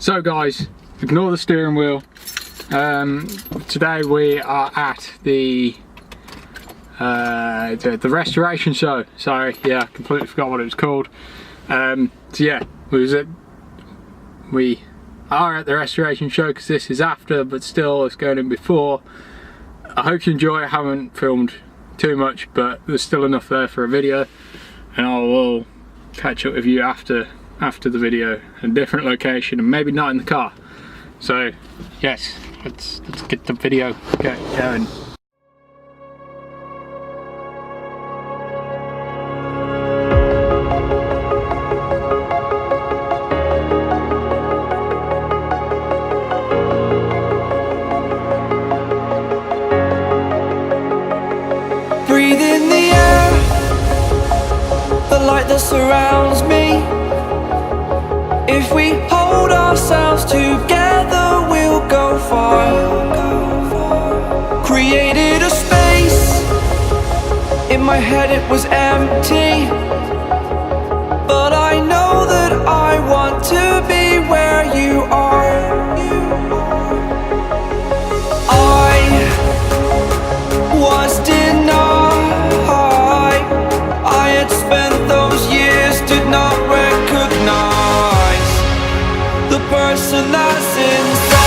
So guys, ignore the steering wheel. Today we are at the restoration show. Sorry, yeah, completely forgot what it was called. So yeah, we are at the restoration show because this is after, but still it's going in before. I hope you enjoy. I haven't filmed too much, but there's still enough there for a video, and I will catch up with you after the video, a different location, and maybe not in the car. So yes, let's get the video going. Breathe in the air, the light that surrounds me. If we hold ourselves together, we'll go far. Created a space, in my head it was empty, but I know that I want to be where you are. I was denied, I had spent those years, did not recognize the person that's inside.